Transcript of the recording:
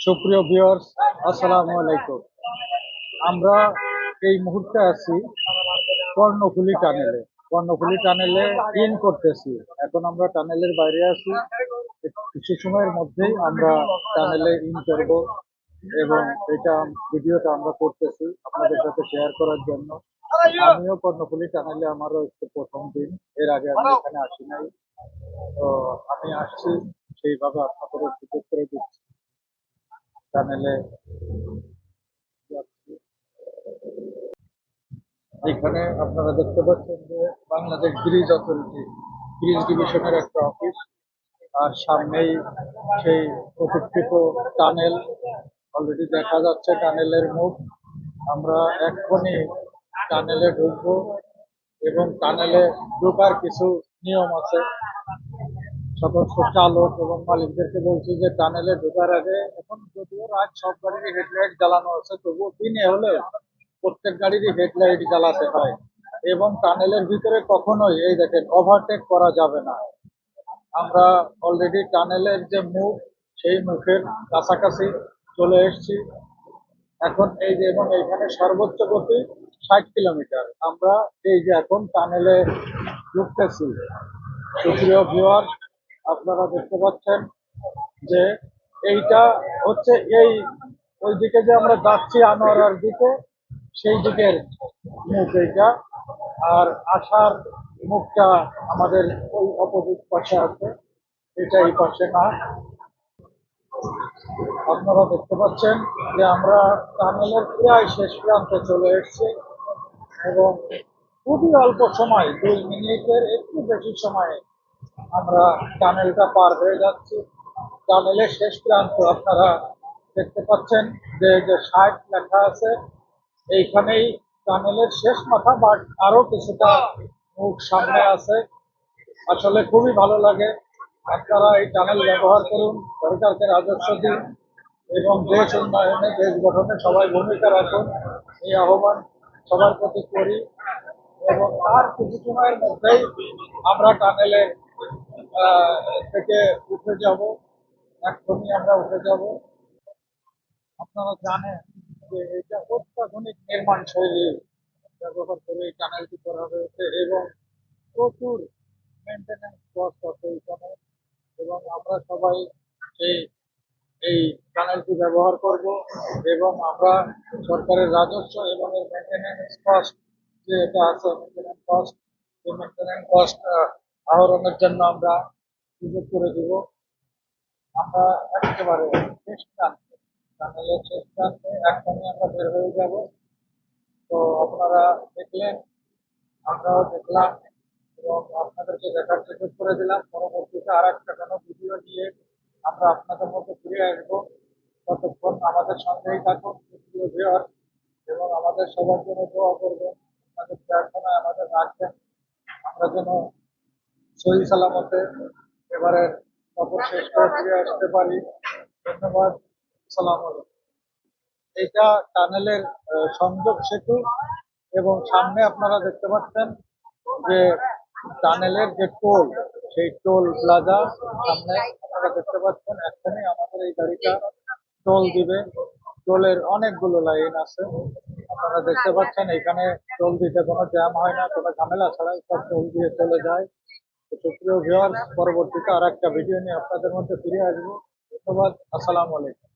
সুপ্রিয় ভিউয়ার্স, আসসালামু আলাইকুম। আমরা এই মুহূর্তে আছি কর্ণফুলী টানেলে। কর্ণফুলী টানেলে ইন করতেছি। এখন আমরা টানেলের বাইরে আছি। কিছু সময়ের মধ্যেই আমরা টানেলে ইন করব এবং এটা ভিডিওটা আমরা করতেছি আপনাদের সাথে শেয়ার করার জন্য। আমিও কর্ণফুলী টানেলে, আমারও একটু প্রথম দিন। এর আগে আমি এখানে আসি নাই, তো আমি আসছি সেইভাবে আপনাদের সুযোগ করে দিচ্ছি টানেলে। এখানে আপনারা দেখতে পাচ্ছেন যে বাংলাদেশ ব্রিজ অথরিটি, ব্রিজ ডিভিশনের একটা অফিস, আর সামনেই সেই প্রতিষ্ঠিত টানেল অলরেডি দেখা যাচ্ছে, টানেলের মুখ। আমরা এক্ষুনি টানেলে ঢুকবো এবং টানেলে ঢোকার কিছু নিয়ম আছে। সদস্য চালক এবং মালিকদেরকে বলছি যে টানেলে ঢোকার আগে, এখন যদিও রাত সব গাড়ির হেডলাইট জ্বালানো আছে, তবুও দিনে হলেও প্রত্যেক গাড়িরই হেডলাইট জ্বালাতে হয়। এবং টানেলের ভিতরে কখনোই এই দেখেন ওভারটেক করা যাবে না। আমরা অলরেডি টানেলের যে মুখ, সেই মুখের কাছাকাছি চলে এসেছি এখন। এই যে, এবং এইখানে সর্বোচ্চ গতি 60 কিলোমিটার। আমরা এই যে এখন টানেলে ঢুকতেছি। সুপ্রিয় ভিউয়ার, আপনারা দেখতে পাচ্ছেন যে এইটা হচ্ছে এই ওই দিকে যে আমরা যাচ্ছি আনোয়ারার দিকে, সেই দিকের মুখ এইটা। আর আসার মুখটা আমাদের ওই অপোজিট পাশে আছে, এটা এই পাশে না। আপনারা দেখতে পাচ্ছেন যে আমরা টানেলের প্রায় শেষ প্রান্তে চলে এসেছি এবং খুবই অল্প সময়, 2 মিনিটের একটু বেশি সময়ে আমরা টানেলটা পার হয়ে যাচ্ছি। টানেলের শেষ প্রান্ত আপনারা দেখতে পাচ্ছেন যে 60 লেখা আছে, এইখানেই টানেলের শেষ মাথা, বাট আরো কিছুটা মুখ সামনে আছে। আসলে খুবই ভালো লাগে। আপনারা এই টানেল ব্যবহার করুন, সরকারকে রাজস্ব দিন এবং দেশ উন্নয়নে, দেশ গঠনে সবাই ভূমিকা রাখুন, এই আহ্বান সবার প্রতি করি। এবং তার কিছু সময়ের মধ্যেই আমরা টানেলে থেকে উঠে যাব। এখনই আমরা উঠে যাব। আপনারা জানেন যে এটা অত্যাধুনিক নির্মাণ শৈলী ব্যবহার করে এই টানেলটি করা হয়েছে এবং প্রচুর মেনটেন্যান্স কস্ট আছে এখানে। এবং আমরা সবাই এই এই টানেলটি ব্যবহার করব এবং আমরা সরকারের রাজস্ব এবং এর মেনটেন্যান্স কস্ট যে এটা আছে, মেনটেন্যান্স কস্ট, এই মেনটেন্যান্স কস্ট আহরণের জন্য আমরা সুযোগ করে দিব। আমরা একেবারে শেষ প্রান্তে, টানেলের শেষ প্রান্তে এখনই আমরা বের হয়ে যাব। তো আপনারা দেখলেন, আমরাও দেখলাম এবং আপনাদেরকে দেখার সুযোগ করে দিলাম। পরবর্তীতে আর একটা কোনো ভিডিও নিয়ে আমরা আপনাদের মধ্যে ফিরে আসবো। ততক্ষণ আমাদের সঙ্গেই থাকুন প্রিয় ভিউয়ার, এবং আমাদের সবার জন্য দোয়া করবেন, আমাদের প্রার্থনায় আমাদের রাখবেন, আমরা যেন সহি সালামতে এবারের সফর শেষ করে ফিরে আসতে পারি। ধন্যবাদ। সালাম আলাইকুম। এটা টানেলের সংযোগ সেতু এবং সামনে আপনারা দেখতে পাচ্ছেন যে টানেলের যে টোল, সেই টোল প্লাজা সামনে আপনারা দেখতে পাচ্ছেন। এখনই আমাদের এই গাড়িটা টোল দিবে। টোলের অনেকগুলো লাইন আছে, আপনারা দেখতে পাচ্ছেন। এখানে টোল দিতে কোনো জ্যাম হয় না, কোনো ঝামেলা ছাড়াই সব টোল দিয়ে চলে যায়। তো সুপ্রিয় ভিউয়ার্স, পরবর্তীতে আর একটা ভিডিও নিয়ে আপনাদের মধ্যে ফিরে আসবো। ধন্যবাদ। আসসালামু আলাইকুম।